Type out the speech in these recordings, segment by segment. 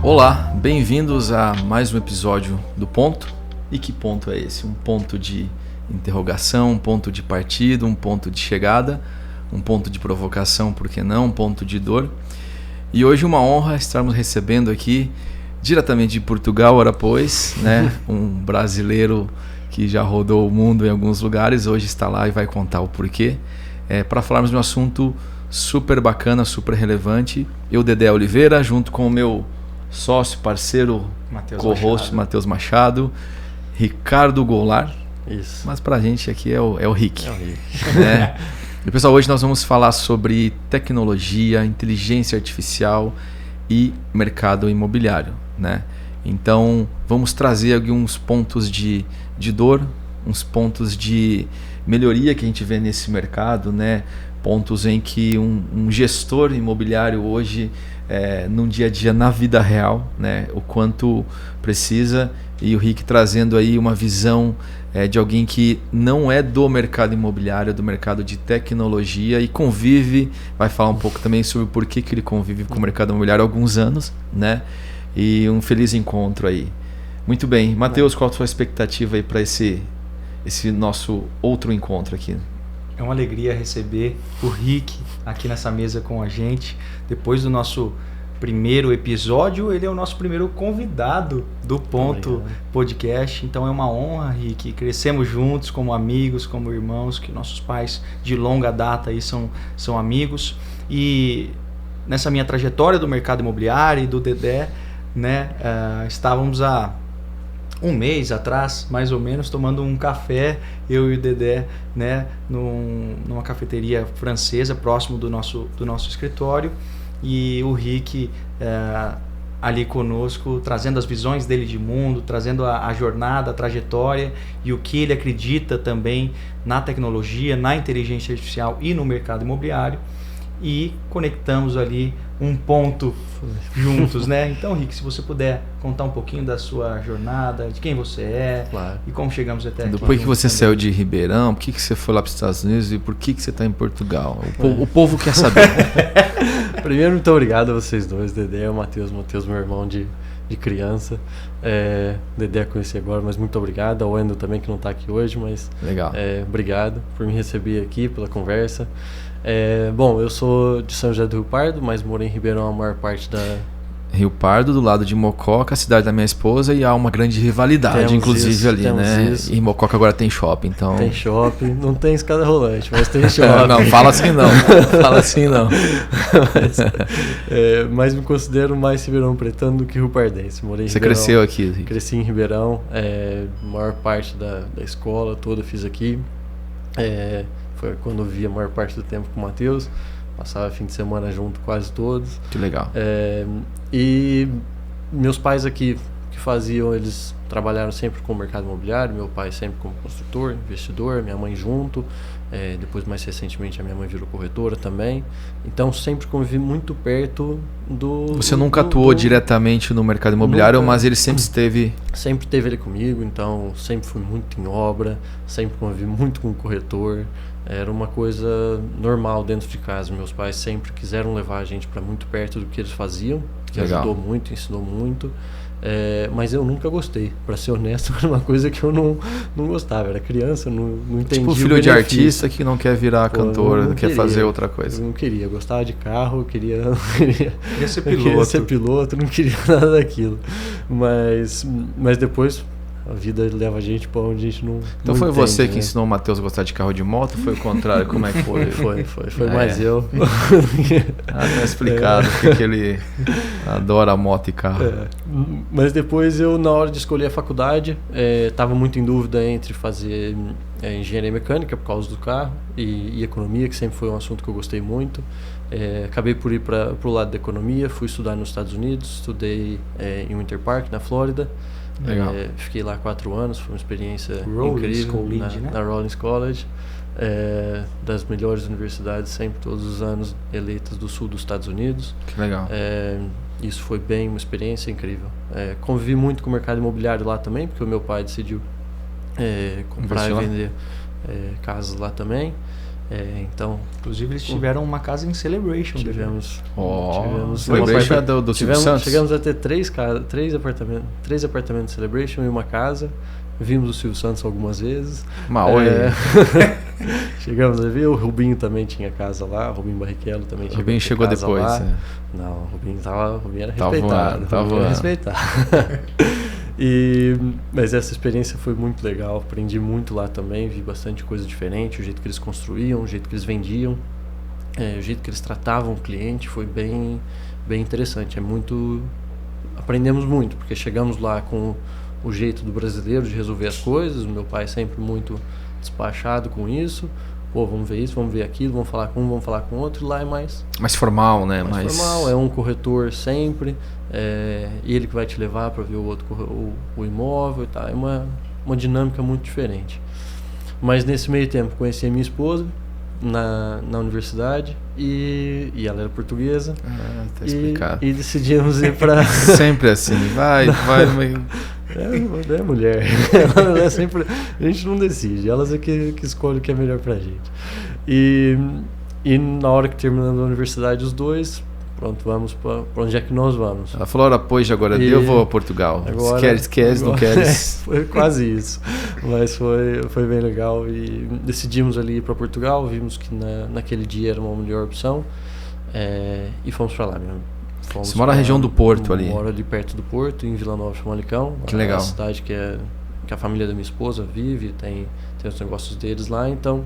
Olá, bem-vindos a mais um episódio do Ponto. E que ponto é esse? Um ponto de interrogação, um ponto de partida, um ponto de chegada, um ponto de provocação, por que não? Um ponto de dor. E hoje uma honra estarmos recebendo aqui, diretamente de Portugal, ora pois, né? Um brasileiro que já rodou o mundo em alguns lugares, hoje está lá e vai contar o porquê. Para falarmos de um assunto super bacana, super relevante. Eu, Dedé Oliveira, junto com o meu sócio, parceiro, co-host Matheus Machado, Ricardo Goulart. Isso. Mas pra gente aqui é o Rick. É o Rick. Né? E pessoal, hoje nós vamos falar sobre tecnologia, inteligência artificial e mercado imobiliário, né? Então vamos trazer alguns pontos de dor, uns pontos de melhoria que a gente vê nesse mercado, né? Pontos em que um gestor imobiliário hoje, num dia a dia, na vida real, né? O quanto precisa, e o Rick trazendo aí uma visão de alguém que não é do mercado imobiliário, do mercado de tecnologia e convive, vai falar um pouco também sobre por que ele convive com o mercado imobiliário há alguns anos, né? E um feliz encontro aí. Muito bem, Matheus, qual a sua expectativa aí para esse nosso outro encontro aqui? É uma alegria receber o Rick aqui nessa mesa com a gente. Depois do nosso primeiro episódio, ele é o nosso primeiro convidado do Ponto Podcast. Então é uma honra, Rick. Crescemos juntos como amigos, como irmãos, que nossos pais de longa data aí são amigos. E nessa minha trajetória do mercado imobiliário e do Dedé, né, estávamos há um mês atrás, mais ou menos, tomando um café, eu e o Dedé, né, numa cafeteria francesa, próximo do nosso escritório, e o Rick ali conosco, trazendo as visões dele de mundo, trazendo a jornada, a trajetória e o que ele acredita também na tecnologia, na inteligência artificial e no mercado imobiliário, e conectamos ali um ponto juntos, né? Então, Rick, se você puder contar um pouquinho da sua jornada, de quem você é, claro, e como chegamos até aqui. Depois que você saiu de Ribeirão, por que você foi lá para os Estados Unidos e por que você está em Portugal? O povo quer saber. Primeiro, muito obrigado a vocês dois, Dedé e o Matheus, meu irmão de criança. Dedé conheci agora, mas muito obrigado. Ao Wendel também, que não está aqui hoje, mas legal. Obrigado por me receber aqui, pela conversa. Bom, eu sou de São José do Rio Pardo, mas moro em Ribeirão a maior parte da... Rio Pardo, do lado de Mococa, a cidade da minha esposa, e há uma grande rivalidade, inclusive, ali, né? Isso. E Mococa agora tem shopping, então... Tem shopping, não tem escada rolante, mas tem shopping. Não, fala assim não, fala assim não. Mas me considero mais ribeirão pretano do que rio-pardense. Morei em Você Ribeirão, cresceu aqui, Rick? Cresci em Ribeirão, a maior parte da escola toda fiz aqui. Foi quando eu via a maior parte do tempo com o Matheus. Passava fim de semana junto quase todos. Que legal. E meus pais aqui, que faziam, eles trabalharam sempre com o mercado imobiliário. Meu pai sempre como construtor, investidor, minha mãe junto. Depois, mais recentemente, a minha mãe virou corretora também. Então, sempre convivi muito perto do... Você nunca atuou diretamente no mercado imobiliário, nunca, mas ele sempre esteve... Sempre esteve ele comigo, então sempre fui muito em obra, sempre convivi muito com o corretor. Era uma coisa normal dentro de casa. Meus pais sempre quiseram levar a gente para muito perto do que eles faziam, que legal. Ajudou muito, ensinou muito. Mas eu nunca gostei, para ser honesto, era uma coisa que eu não gostava. Era criança, não entendia. Tipo filho de artista que não quer virar cantor, não quer fazer outra coisa. Eu não queria, gostava de carro, queria ser piloto. Queria ser piloto, não queria nada daquilo. Mas depois a vida leva a gente para onde a gente não. Então não foi entende, você né? que ensinou o Matheus a gostar de carro de moto? Foi o contrário? Como é que foi? Foi mais eu. Tá explicado porque ele adora moto e carro. Mas depois eu, na hora de escolher a faculdade, estava muito em dúvida entre fazer engenharia mecânica por causa do carro e economia, que sempre foi um assunto que eu gostei muito. Acabei por ir para o lado da economia, fui estudar nos Estados Unidos, estudei em Winter Park, na Flórida. Fiquei lá 4 anos, foi uma experiência incrível na Rollins College, das melhores universidades, sempre todos os anos eleitas do sul dos Estados Unidos. Que legal. Isso foi bem uma experiência incrível. Convivi muito com o mercado imobiliário lá também, porque o meu pai decidiu comprar e vender casas lá também. Então, inclusive eles tiveram uma casa em Celebration. Tivemos Celebration do Silvio Santos. Chegamos a ter três apartamentos de Celebration e uma casa. Vimos o Silvio Santos algumas vezes. Chegamos a ver, o Rubinho também tinha casa lá, o Rubinho Barrichello também tinha casa lá. O Rubinho chegou depois. Não, o Rubinho era respeitado. Tava respeitado. Mas essa experiência foi muito legal, aprendi muito lá também, vi bastante coisa diferente, o jeito que eles construíam, o jeito que eles vendiam, o jeito que eles tratavam o cliente, foi bem interessante. Aprendemos muito, porque chegamos lá com o jeito do brasileiro de resolver as coisas, o meu pai sempre muito despachado com isso. Vamos ver isso, vamos ver aquilo, vamos falar com um, vamos falar com outro, e lá é mais formal, né? Mais formal, é um corretor sempre, ele que vai te levar para ver o imóvel e tal, é uma dinâmica muito diferente. Mas nesse meio tempo conheci a minha esposa na universidade e ela era portuguesa. Tá explicado. E decidimos ir para... Sempre assim, vai É mulher. Ela é sempre, a gente não decide, elas é que escolhem o que é melhor pra gente. E na hora que terminamos a universidade, os dois, pronto, vamos pra onde é que nós vamos. Ela falou, pois agora eu vou a Portugal. Agora, Esquece, não queres. Foi quase isso, mas foi bem legal e decidimos ali ir pra Portugal, vimos que naquele dia era uma melhor opção e fomos pra lá mesmo. Você mora na região do Porto ali? Moro ali perto do Porto, em Vila Nova de Famalicão. Que legal. É uma cidade que a família da minha esposa vive, tem os negócios deles lá, então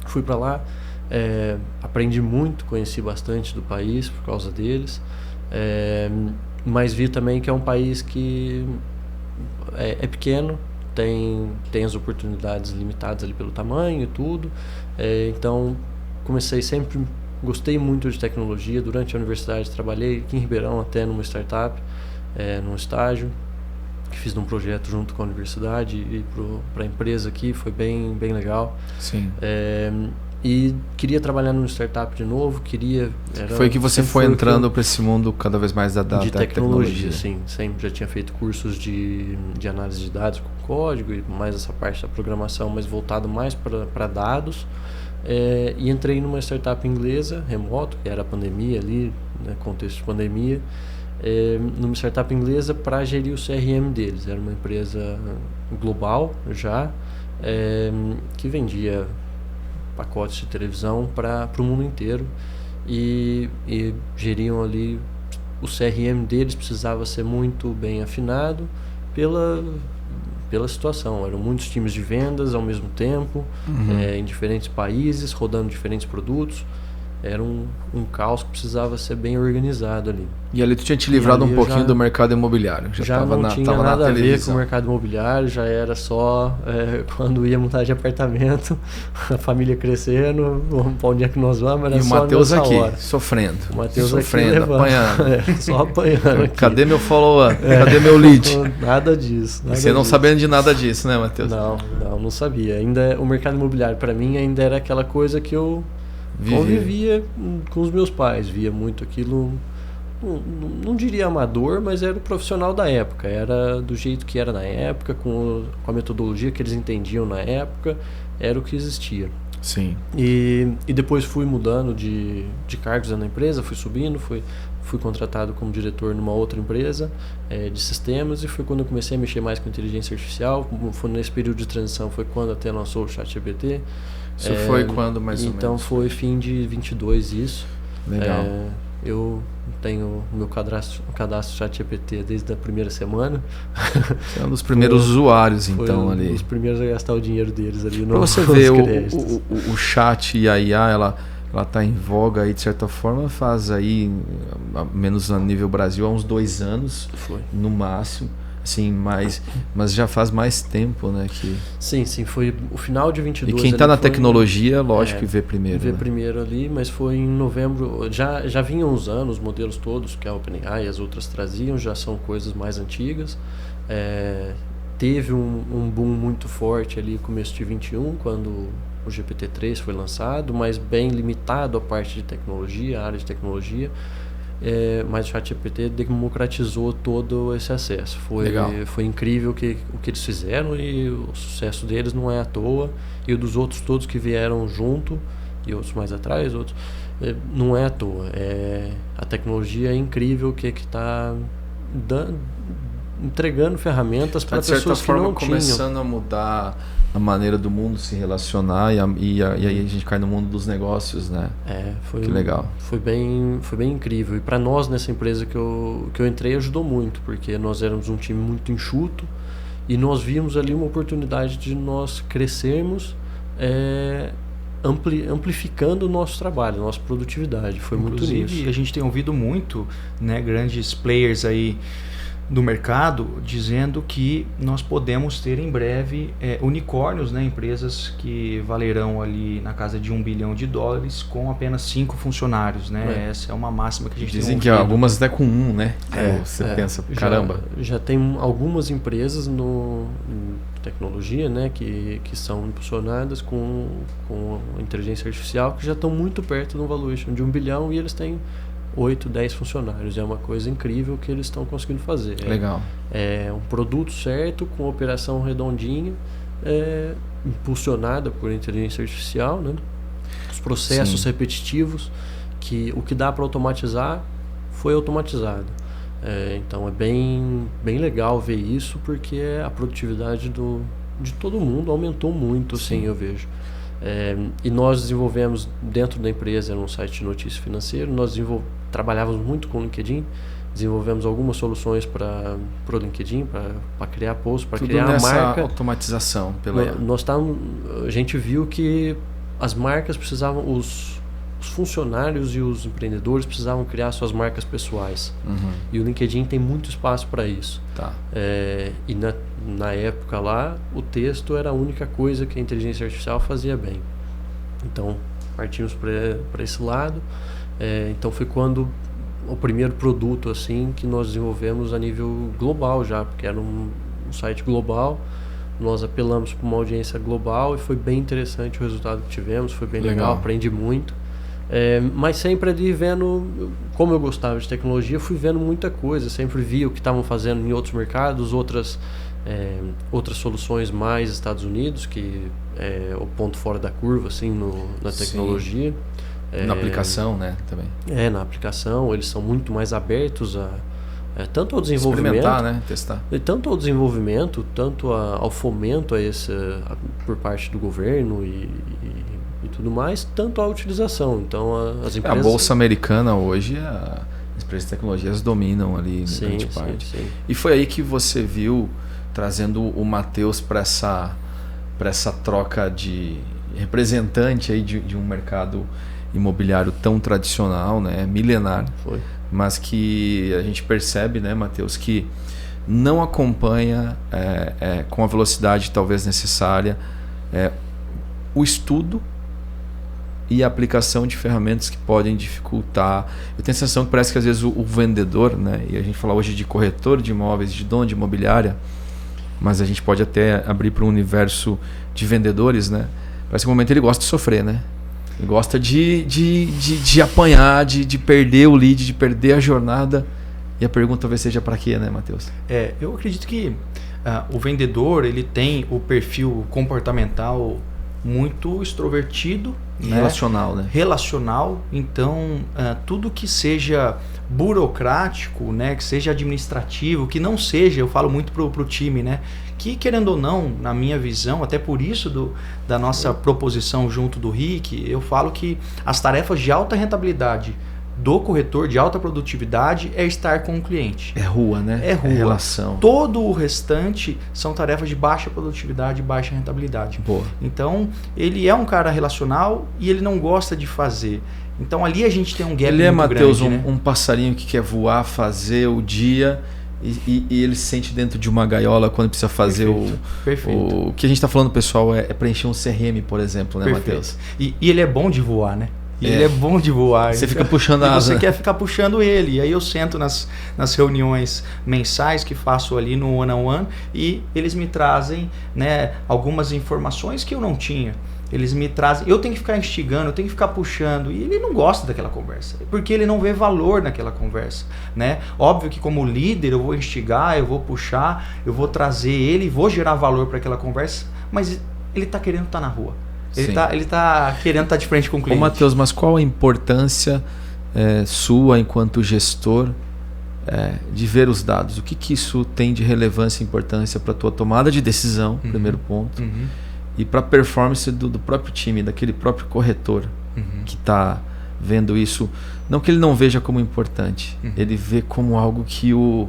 fui para lá, aprendi muito, conheci bastante do país por causa deles, mas vi também que é um país que é pequeno, tem as oportunidades limitadas ali pelo tamanho e tudo, então gostei muito de tecnologia. Durante a universidade trabalhei aqui em Ribeirão até numa startup, num estágio que fiz num projeto junto com a universidade e para a empresa aqui, foi bem legal. Sim. E queria trabalhar numa startup de novo, Foi que você foi entrando para esse mundo cada vez mais da tecnologia. Sim, sempre já tinha feito cursos de análise de dados com código e mais essa parte da programação, mas voltado mais para dados. E entrei numa startup inglesa, remoto, que era a pandemia ali, né, contexto de pandemia, numa startup inglesa para gerir o CRM deles. Era uma empresa global já, que vendia pacotes de televisão para o mundo inteiro e geriam ali o CRM deles, precisava ser muito bem afinado pela situação. Eram muitos times de vendas ao mesmo tempo, em diferentes países, rodando diferentes produtos. Era um caos que precisava ser bem organizado ali. E ali tu tinha te livrado um pouquinho do mercado imobiliário. Já não tinha nada a ver com o mercado imobiliário, já era só quando ia mudar de apartamento, a família crescendo, para onde é que nós vamos, era e só o Matheus aqui, hora. sofrendo. O Matheus sofrendo, aqui apanhando. Só apanhando aqui. Cadê meu follow-up? Cadê meu lead? Nada disso. E você não sabendo de nada disso, né, Matheus? Não sabia. Ainda o mercado imobiliário, para mim, ainda era aquela coisa que eu convivia com os meus pais, via muito aquilo, não diria amador, mas era o profissional da época, era do jeito que era na época, com a metodologia que eles entendiam na época, era o que existia. Sim. E depois fui mudando de cargos na empresa, fui subindo, fui contratado como diretor numa outra empresa de sistemas, e foi quando eu comecei a mexer mais com inteligência artificial. Foi nesse período de transição, foi quando até lançou o ChatGPT. Isso foi quando mais ou menos? Então foi fim de 22 isso. Legal. Eu tenho o meu cadastro ChatGPT desde a primeira semana. Você é um dos primeiros usuários, então, ali. Os primeiros a gastar o dinheiro deles ali. Para você ver, o chat e a IA, ela está em voga aí, de certa forma, faz aí, menos a nível Brasil, há uns 2 anos, no máximo. Sim, mas já faz mais tempo, né? Sim, foi o final de 22. E quem está na tecnologia, lógico que vê primeiro. Vê primeiro ali, mas foi em novembro. Já vinham usando os modelos todos que a OpenAI e as outras traziam, já são coisas mais antigas. Teve um boom muito forte ali no começo de 21, quando o GPT-3 foi lançado, mas bem limitado a parte de tecnologia, a área de tecnologia. mas o ChatGPT democratizou todo esse acesso. Foi incrível o que eles fizeram, e o sucesso deles não é à toa, e o dos outros todos que vieram junto, e outros mais atrás, outros, não é à toa. A tecnologia é incrível, que está entregando ferramentas para pessoas que não tinham. Começando a mudar a maneira do mundo se relacionar, e aí a gente cai no mundo dos negócios, né? Que legal. Foi bem incrível. E para nós, nessa empresa que eu entrei, ajudou muito, porque nós éramos um time muito enxuto, e nós vimos ali uma oportunidade de nós crescermos, amplificando o nosso trabalho, a nossa produtividade. Foi muito nisso. Inclusive, a gente tem ouvido muito, né, grandes players aí do mercado dizendo que nós podemos ter em breve unicórnios, né, empresas que valerão ali na casa de $1 bilhão com apenas 5 funcionários, né? Essa é uma máxima que a gente dizem que algumas até com 1, né? Você pensa, caramba. Já tem algumas empresas em tecnologia, né, que são impulsionadas com inteligência artificial, que já estão muito perto do valuation de $1 bilhão, e eles têm 8, 10 funcionários. É uma coisa incrível que eles estão conseguindo fazer. Legal. É um produto certo, com operação redondinha, impulsionada por inteligência artificial, né? Os processos repetitivos, que o que dá para automatizar foi automatizado. Então é bem legal ver isso, porque a produtividade de todo mundo aumentou muito, assim, eu vejo. E nós desenvolvemos dentro da empresa, era um site de notícia financeira, nós trabalhávamos muito com o LinkedIn, desenvolvemos algumas soluções para o LinkedIn, para criar posts, para criar a marca. Automatização a gente viu que as marcas precisavam, os funcionários e os empreendedores precisavam criar suas marcas pessoais. E o LinkedIn tem muito espaço para isso. E na época lá, o texto era a única coisa que a inteligência artificial fazia bem. Então, partimos para esse lado. Então, foi quando o primeiro produto assim que nós desenvolvemos a nível global já, porque era um site global. Nós apelamos para uma audiência global e foi bem interessante o resultado que tivemos. Foi bem legal, aprendi muito. Mas sempre ali vendo, como eu gostava de tecnologia, fui vendo muita coisa, sempre vi o que estavam fazendo em outros mercados, outras soluções mais Estados Unidos, que é o ponto fora da curva assim, na tecnologia. Na aplicação, né, também. Na aplicação, eles são muito mais abertos tanto ao desenvolvimento, experimentar, né, testar. Tanto ao desenvolvimento, tanto ao fomento por parte do governo e tudo mais, tanto à utilização. Então as empresas... A bolsa americana hoje, as empresas de tecnologias dominam ali em grande parte. Sim. E foi aí que você viu, trazendo o Matheus para essa troca de representante aí de um mercado imobiliário tão tradicional, né, milenar. Foi. Mas que a gente percebe, né, Matheus, que não acompanha com a velocidade talvez necessária o estudo e a aplicação de ferramentas que podem dificultar. Eu tenho a sensação que parece que às vezes o vendedor, né, e a gente fala hoje de corretor de imóveis, de dono de imobiliária, mas a gente pode até abrir para um universo de vendedores, né? Parece que no momento ele gosta de sofrer, né? Ele gosta de apanhar, de perder o lead, de perder a jornada. E a pergunta talvez seja para quê, né, Matheus? Eu acredito que o vendedor ele tem o perfil comportamental muito extrovertido, relacional, né? Relacional. Então, tudo que seja burocrático, né, que seja administrativo, que não seja, eu falo muito pro time, né, que querendo ou não, na minha visão, até por isso da nossa proposição junto do RIC, eu falo que as tarefas de alta rentabilidade do corretor, de alta produtividade, é estar com o cliente. É rua, né? É rua. É relação. Todo o restante são tarefas de baixa produtividade e baixa rentabilidade. Boa. Então, ele é um cara relacional e ele não gosta de fazer. Então, ali a gente tem um gap muito Mateus, grande. Né? Um passarinho que quer voar, fazer o dia e ele se sente dentro de uma gaiola quando precisa fazer o que a gente está falando, pessoal, é preencher um CRM, por exemplo, né, Matheus? E ele é bom de voar, né? E ele é bom de voar. Você fica puxando a asa. Você quer ficar puxando ele. E aí eu sento nas reuniões mensais que faço ali no one-on-one e eles me trazem, né, algumas informações que eu não tinha. Eles me trazem, eu tenho que ficar instigando, eu tenho que ficar puxando, e ele não gosta daquela conversa, porque ele não vê valor naquela conversa, né? Óbvio que como líder eu vou instigar, eu vou puxar, eu vou trazer ele, vou gerar valor para aquela conversa, mas ele está querendo estar na rua, ele tá querendo estar de frente com o cliente. Ô Matheus, mas qual a importância sua enquanto gestor de ver os dados? O que isso tem de relevância e importância para a tua tomada de decisão, primeiro ponto, e para a performance do próprio time, daquele próprio corretor que está vendo isso? Não que ele não veja como importante, ele vê como algo que o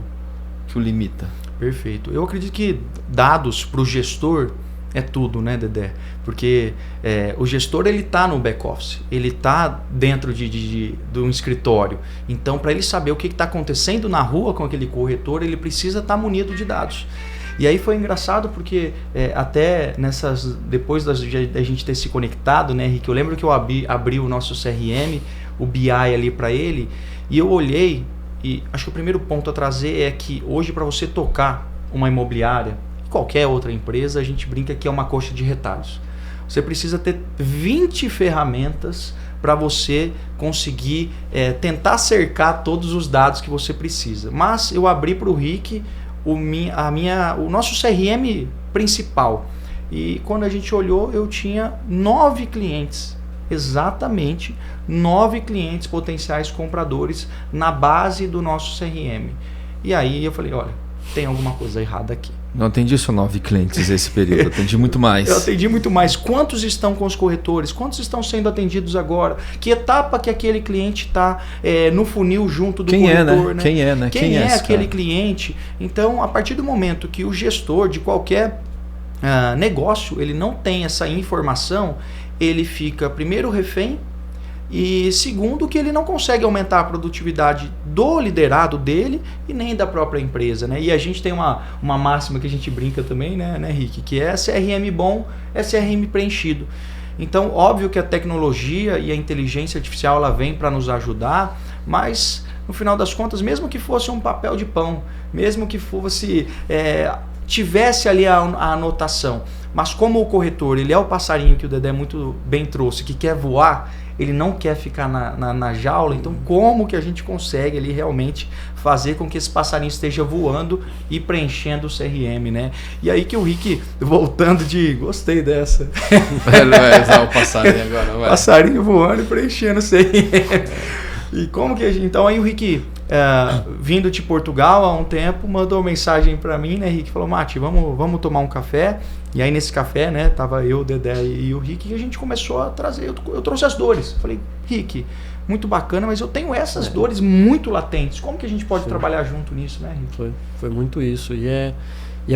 limita. Perfeito. Eu acredito que dados para o gestor é tudo, né, Dedé? Porque o gestor, ele está no back-office, ele está dentro de um escritório. Então, para ele saber o que está acontecendo na rua com aquele corretor, ele precisa estar munido de dados. E aí foi engraçado porque até depois da gente ter se conectado, né, Rick, eu lembro que eu abri o nosso CRM, o BI ali para ele, e eu olhei, e acho que o primeiro ponto a trazer é que hoje, para você tocar uma imobiliária, qualquer outra empresa, a gente brinca que é uma coxa de retalhos. Você precisa ter 20 ferramentas para você conseguir tentar cercar todos os dados que você precisa. Mas eu abri para o Rick o nosso CRM principal. E quando a gente olhou, eu tinha 9 clientes. Exatamente 9 clientes potenciais compradores na base do nosso CRM. E aí eu falei, olha, tem alguma coisa errada aqui. Não atendi só 9 clientes esse período, eu atendi muito mais. Eu atendi muito mais. Quantos estão com os corretores? Quantos estão sendo atendidos agora? Que etapa que aquele cliente está no funil junto do corretor? Né? Quem é aquele cliente? Então, a partir do momento que o gestor de qualquer negócio, ele não tem essa informação, ele fica, primeiro, refém, e segundo, que ele não consegue aumentar a produtividade do liderado dele e nem da própria empresa, né? E a gente tem uma máxima que a gente brinca também, né, Rick? Que é CRM bom, é CRM preenchido. Então, óbvio que a tecnologia e a inteligência artificial ela vem para nos ajudar, mas no final das contas, mesmo que fosse um papel de pão, mesmo que fosse tivesse ali a anotação, mas como o corretor, ele é o passarinho que o Dedé muito bem trouxe, que quer voar, ele não quer ficar na jaula, então como que a gente consegue ali realmente fazer com que esse passarinho esteja voando e preenchendo o CRM, né? E aí que o Rick, voltando gostei dessa. Vai usar o passarinho agora, vai. Passarinho voando e preenchendo o CRM. E como que a gente... Então aí o Rick, vindo de Portugal há um tempo, mandou mensagem para mim, né, Rick? Falou, Mati, vamos tomar um café. E aí nesse café, né, tava eu, o Dedé e o Rick, e a gente começou a trazer, eu trouxe as dores. Falei, Rick, muito bacana, mas eu tenho essas dores muito latentes. Como que a gente pode trabalhar junto nisso, né, Rick? Foi muito isso. E é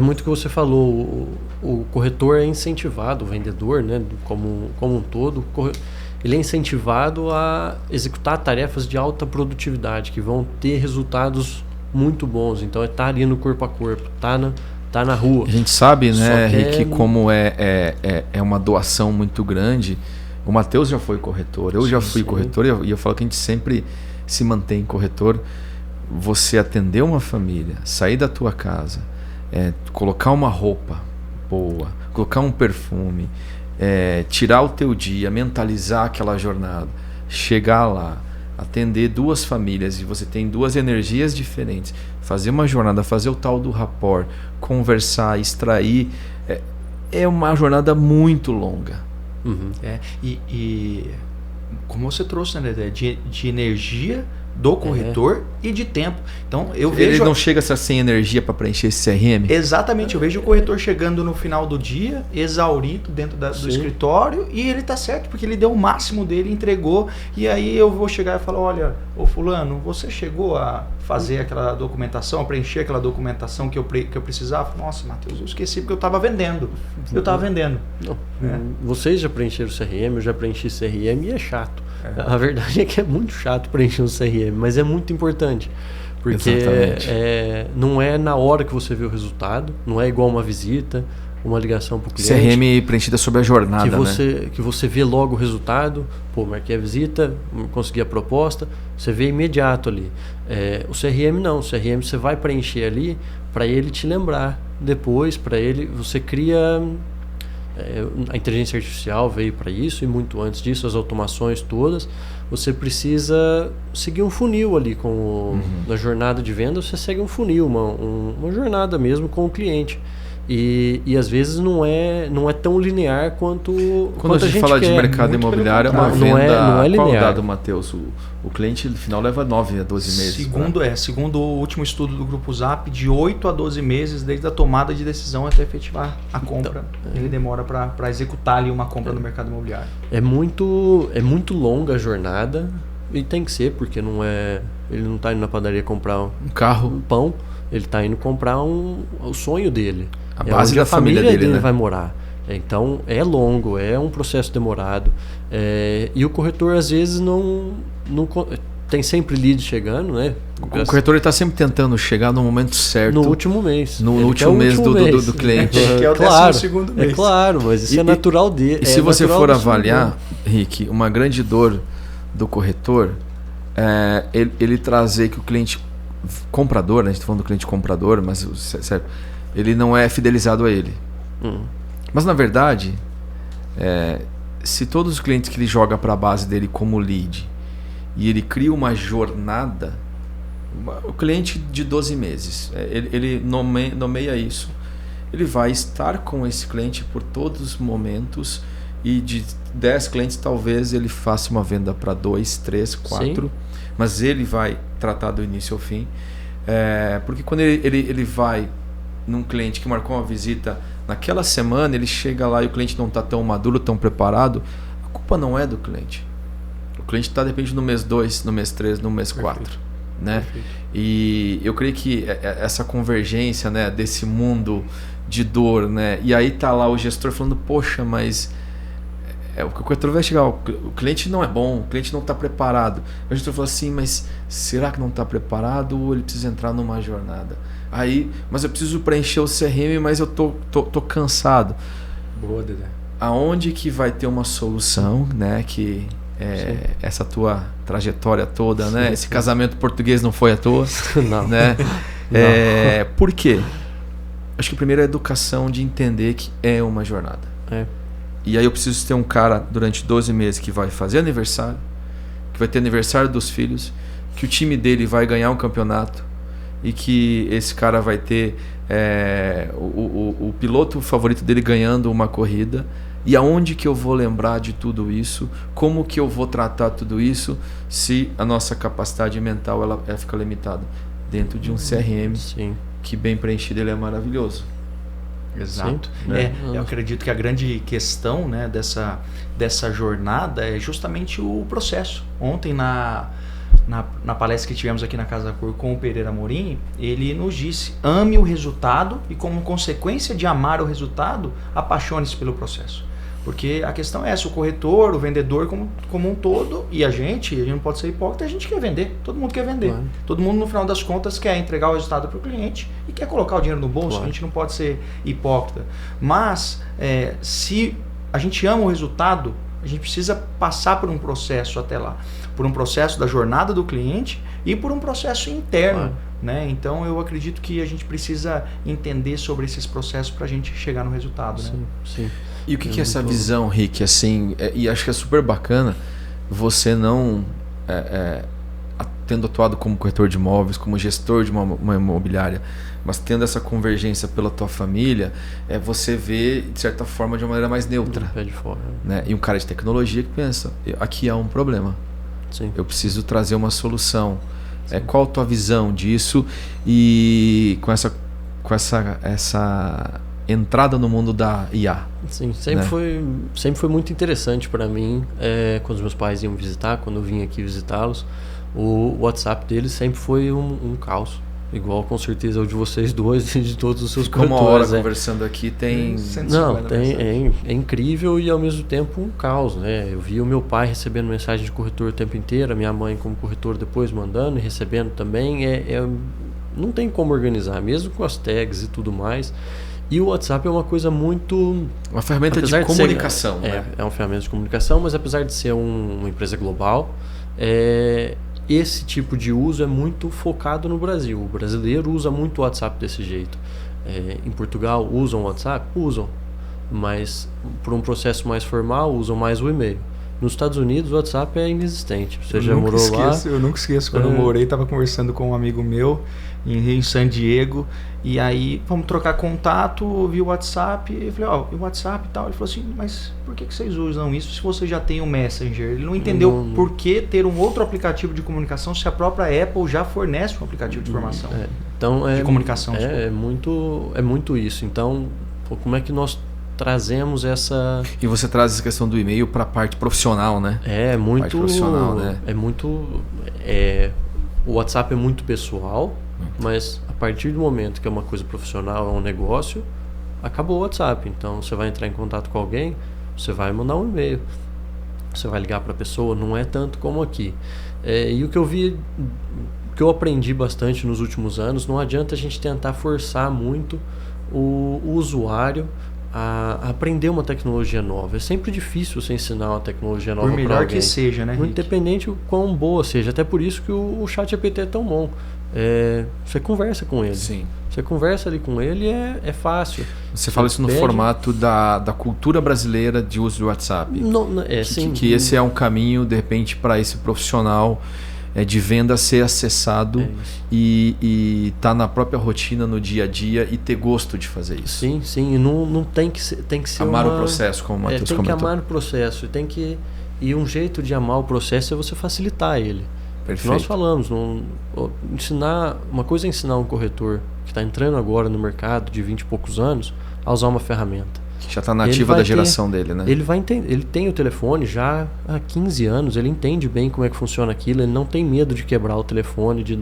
muito o que você falou, o corretor é incentivado, o vendedor, né, como um todo, ele é incentivado a executar tarefas de alta produtividade, que vão ter resultados muito bons. Então, estar ali no corpo a corpo, tá na rua. A gente sabe, né, Rick, como é uma doação muito grande. O Matheus já foi corretor, eu já fui corretor, e eu falo que a gente sempre se mantém corretor. Você atender uma família, sair da tua casa, colocar uma roupa boa, colocar um perfume, tirar o teu dia, mentalizar aquela jornada, chegar lá, atender 2 famílias e você tem 2 energias diferentes, fazer uma jornada, fazer o tal do rapport, conversar, extrair, é uma jornada muito longa. E como você trouxe, né, de energia do corretor e de tempo. Então eu vejo... Ele não chega sem energia para preencher esse CRM? Exatamente, eu vejo o corretor chegando no final do dia, exaurido dentro do escritório, e ele tá certo, porque ele deu o máximo dele, entregou, e aí eu vou chegar e falar, olha, ô fulano, você chegou a fazer aquela documentação, a preencher aquela documentação que eu precisava? Nossa, Matheus, eu esqueci porque eu estava vendendo. Não. Vocês já preencheram o CRM, eu já preenchi CRM e é chato. A verdade é que é muito chato preencher um CRM, mas é muito importante. Porque não é na hora que você vê o resultado, não é igual uma visita. uma ligação para o cliente. CRM preenchida sobre a jornada, que você vê logo o resultado. Pô, marquei a visita, consegui a proposta, você vê imediato ali. O CRM não, o CRM você vai preencher ali para ele te lembrar depois, você cria... a inteligência artificial veio para isso, e muito antes disso, as automações todas. Você precisa seguir um funil ali na jornada de venda. Você segue um funil, uma jornada mesmo com o cliente. E às vezes não é tão linear quanto Quando a gente fala de mercado imobiliário, é uma venda. Não é linear. Qual o dado, Matheus? O cliente no final leva 9 a 12 meses. Segundo o último estudo do Grupo Zap, de 8 a 12 meses desde a tomada de decisão até efetivar a compra. Então, ele demora para executar ali uma compra no mercado imobiliário. É muito longa a jornada, e tem que ser, porque ele não está indo na padaria comprar um carro, um pão, ele está indo comprar o sonho dele. A base da família dele, né? vai morar. Então é longo, é um processo demorado. E o corretor às vezes não tem sempre lead chegando, né? O corretor está sempre tentando chegar no momento certo. No último mês. No último mês do cliente. Que é o 12º mês. É claro, mas isso é natural dele. E se você for avaliar, Rick, uma grande dor do corretor é ele trazer que o cliente comprador, né? A gente está falando do cliente comprador, mas sério, ele não é fidelizado a ele. Mas na verdade, se todos os clientes que ele joga para a base dele como lead e ele cria uma jornada, o cliente de 12 meses, ele nomeia isso, ele vai estar com esse cliente por todos os momentos, e de 10 clientes talvez ele faça uma venda para 2, 3, 4, sim, mas ele vai tratar do início ao fim, porque quando ele vai num cliente que marcou uma visita naquela semana, ele chega lá e o cliente não está tão maduro, tão preparado, a culpa não é do cliente. O cliente está de repente no mês 2, no mês 3, no mês 4. Né? Perfeito. E eu creio que essa convergência, né, desse mundo de dor, né? E aí tá lá o gestor falando, poxa, mas o corretor vai chegar, o cliente não é bom, o cliente não está preparado. O gestor fala assim, mas será que não está preparado ou ele precisa entrar numa jornada? Aí, mas eu preciso preencher o CRM, mas eu tô cansado. Boa, Dedé. Aonde que vai ter uma solução, né? Que essa tua trajetória toda, né? Sim, esse casamento português não foi à toa. Não. Né? Por quê? Acho que primeiro é a educação de entender que é uma jornada. E aí eu preciso ter um cara durante 12 meses que vai fazer aniversário, que vai ter aniversário dos filhos, que o time dele vai ganhar um campeonato e que esse cara vai ter o piloto favorito dele ganhando uma corrida. E aonde que eu vou lembrar de tudo isso? Como que eu vou tratar tudo isso se a nossa capacidade mental ela fica limitada? Dentro de um CRM, sim, que bem preenchido ele é maravilhoso. Exato. Eu acredito que a grande questão, né, dessa jornada é justamente o processo. Ontem na palestra que tivemos aqui na Casa da Cor com o Pereira Amorim, ele nos disse, ame o resultado e como consequência de amar o resultado, apaixone-se pelo processo. Porque a questão é essa, o corretor, o vendedor como um todo, e a gente não pode ser hipócrita, a gente quer vender, todo mundo quer vender. Claro. Todo mundo no final das contas quer entregar o resultado para o cliente e quer colocar o dinheiro no bolso, claro. A gente não pode ser hipócrita. Mas se a gente ama o resultado, a gente precisa passar por um processo até lá, por um processo da jornada do cliente e por um processo interno. Claro. Né? Então eu acredito que a gente precisa entender sobre esses processos para a gente chegar no resultado. Sim, né? Sim. E o que é essa visão, Rick? Assim, e acho que é super bacana você não, tendo atuado como corretor de imóveis, como gestor de uma imobiliária, mas tendo essa convergência pela tua família, você vê, de certa forma, de uma maneira mais neutra. Pé de fora. Né? E um cara de tecnologia que pensa, aqui há um problema. Sim. Eu preciso trazer uma solução. Qual a tua visão disso? E com essa entrada no mundo da IA. Sim, sempre foi muito interessante para mim, quando os meus pais iam visitar, quando eu vim aqui visitá-los, o WhatsApp deles sempre foi um caos. Igual com certeza o de vocês dois e de todos os seus corretores. Uma hora conversando aqui tem... É incrível e ao mesmo tempo um caos, né? Eu vi o meu pai recebendo mensagem de corretor o tempo inteiro, a minha mãe como corretor depois mandando e recebendo também. Não tem como organizar, mesmo com as tags e tudo mais. E o WhatsApp é uma coisa muito... Uma ferramenta de comunicação. Né? É uma ferramenta de comunicação, mas apesar de ser uma empresa global, esse tipo de uso é muito focado no Brasil. O brasileiro usa muito o WhatsApp desse jeito. Em Portugal usam o WhatsApp? Usam. Mas por um processo mais formal usam mais o e-mail. Nos Estados Unidos o WhatsApp é inexistente. Você já morou lá? Eu nunca esqueço. Quando eu morei, estava conversando com um amigo meu em San Diego. E aí, vamos trocar contato via WhatsApp. E eu falei, o WhatsApp e tal. Ele falou assim, mas por que vocês usam isso se você já tem o Messenger? Ele não entendeu por que ter um outro aplicativo de comunicação se a própria Apple já fornece um aplicativo de informação. Então, de comunicação. É muito isso. Então, como é que nós trazemos essa... E você traz essa questão do e-mail para a parte profissional, né? É muito... Parte profissional, né? O WhatsApp é muito pessoal, mas a partir do momento que é uma coisa profissional, é um negócio, acabou o WhatsApp. Então, você vai entrar em contato com alguém, você vai mandar um e-mail, você vai ligar para a pessoa, não é tanto como aqui. E o que eu aprendi bastante nos últimos anos, não adianta a gente tentar forçar muito o usuário a aprender uma tecnologia nova. É sempre difícil você ensinar uma tecnologia nova para alguém. Por melhor que seja, né, Rick? Independente do quão boa seja. Até por isso que o ChatGPT é tão bom. Você conversa com ele. Sim. Você conversa ali com ele, é fácil. Você fala isso no formato da cultura brasileira de uso do WhatsApp. Que esse é um caminho, de repente, para esse profissional de venda ser acessado e tá na própria rotina, no dia a dia e ter gosto de fazer isso. Sim. E não tem que ser amar o processo, como o Matheus comentou. Tem que amar o processo. E um jeito de amar o processo é você facilitar ele. Perfeito. Nós falamos, uma coisa é ensinar um corretor que está entrando agora no mercado de 20 e poucos anos a usar uma ferramenta. Que já está nativa da geração dele, né? Ele vai entender, ele tem o telefone já há 15 anos, ele entende bem como é que funciona aquilo, ele não tem medo de quebrar o telefone, de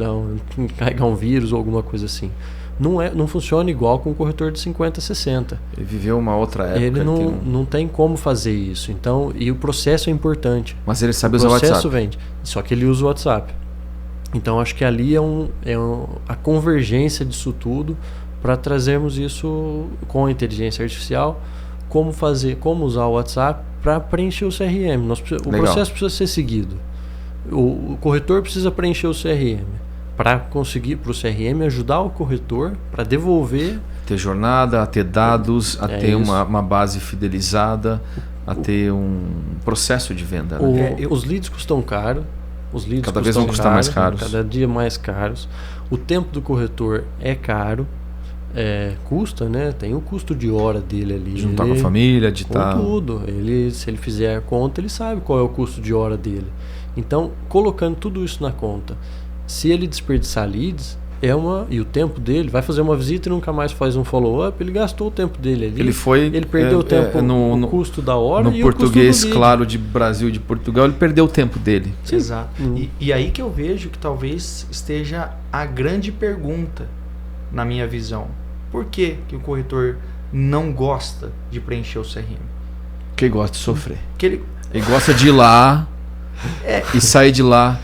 carregar um vírus ou alguma coisa assim. Não funciona igual com um corretor de 50, 60. Ele viveu uma outra época. Ele não tem como fazer isso. Então, e o processo é importante. Mas ele sabe usar o WhatsApp. O processo vende. Só que ele usa o WhatsApp. Então, acho que ali a convergência disso tudo para trazermos isso com a inteligência artificial, como usar o WhatsApp para preencher o CRM. O processo precisa ser seguido. O corretor precisa preencher o CRM. Para conseguir, para o CRM ajudar o corretor para devolver. Ter jornada, a ter dados, a ter uma base fidelizada, a ter um processo de venda. Né? Os leads custam caro. Cada vez vão custar mais caros. Cada dia mais caros. O tempo do corretor é caro. Custa, né? Tem o custo de hora dele ali. Juntar com a família, de tal. Tudo. Se ele fizer a conta, ele sabe qual é o custo de hora dele. Então, colocando tudo isso na conta, se ele desperdiçar leads, e o tempo dele, vai fazer uma visita e nunca mais faz um follow-up, ele gastou o tempo dele ali. Ele perdeu o tempo, o custo da hora e o custo do lead. No português, claro, de Brasil e de Portugal, ele perdeu o tempo dele. Sim. Exato. E aí que eu vejo que talvez esteja a grande pergunta, na minha visão. Por que o corretor não gosta de preencher o CRM? Porque ele gosta de sofrer. Ele gosta de ir lá e sair de lá.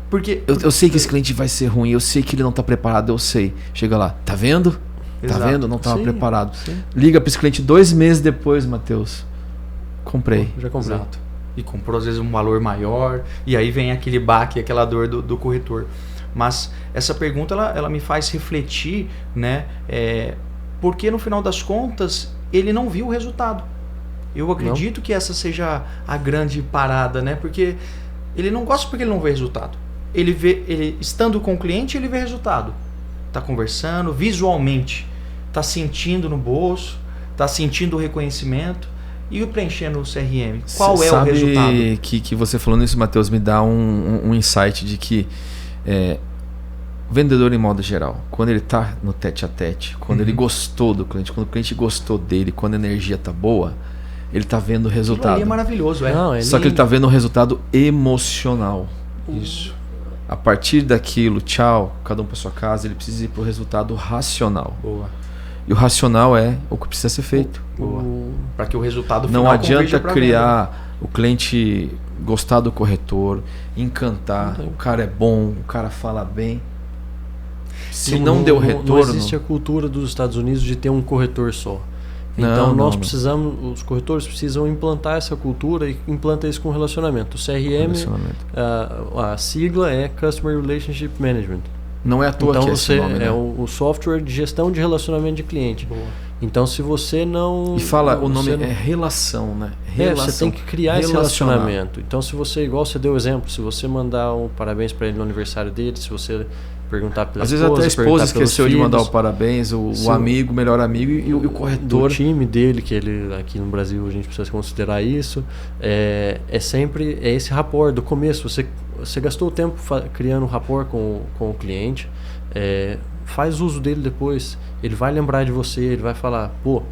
Porque eu sei que esse cliente vai ser ruim, eu sei que ele não está preparado, eu sei. Chega lá, tá vendo? Exato. Tá vendo? Não estava preparado. Sim. Liga para esse cliente 2 meses depois, Matheus. Comprei. Já comprei. Exato. E comprou às vezes um valor maior, e aí vem aquele baque, aquela dor do corretor. Mas essa pergunta ela me faz refletir, né? Porque no final das contas ele não viu o resultado. Eu acredito que essa seja a grande parada, né? Porque ele não gosta porque ele não vê resultado. Ele estando com o cliente, ele vê resultado. Está conversando visualmente, está sentindo no bolso, está sentindo o reconhecimento e preenchendo o CRM. Qual é o resultado? Sabe que você falando isso, Matheus, me dá um insight de que o vendedor em modo geral, quando ele está no tete-a-tete, quando ele gostou do cliente, quando o cliente gostou dele, quando a energia está boa, ele está vendo o resultado. Ele é maravilhoso, Só que ele está vendo o resultado emocional. Isso. A partir daquilo, tchau, cada um para sua casa, ele precisa ir para o resultado racional. Boa. E o racional é o que precisa ser feito. Para que o resultado final não adianta criar o cliente gostar do corretor, encantar, o cara é bom, o cara fala bem. Se não deu retorno... Não existe a cultura dos Estados Unidos de ter um corretor só. Então nós precisamos, os corretores precisam implantar essa cultura e implanta isso com relacionamento. O CRM, a sigla é Customer Relationship Management. Não é à toa então que esse nome, né? É o software de gestão de relacionamento de cliente. Boa. Então se você não... E fala, o nome é relação, né? Relação. Você tem que criar esse relacionamento. Então se você, igual você deu o exemplo, se você mandar um parabéns para ele no aniversário dele, se você perguntar pela esposa... Às vezes até a esposa esqueceu de mandar o parabéns, o amigo, o melhor amigo e o corretor... Do time dele, que ele aqui no Brasil a gente precisa considerar isso, é sempre esse rapport do começo. Você gastou o tempo criando um rapport com o cliente, faz uso dele depois, ele vai lembrar de você, ele vai falar, pô,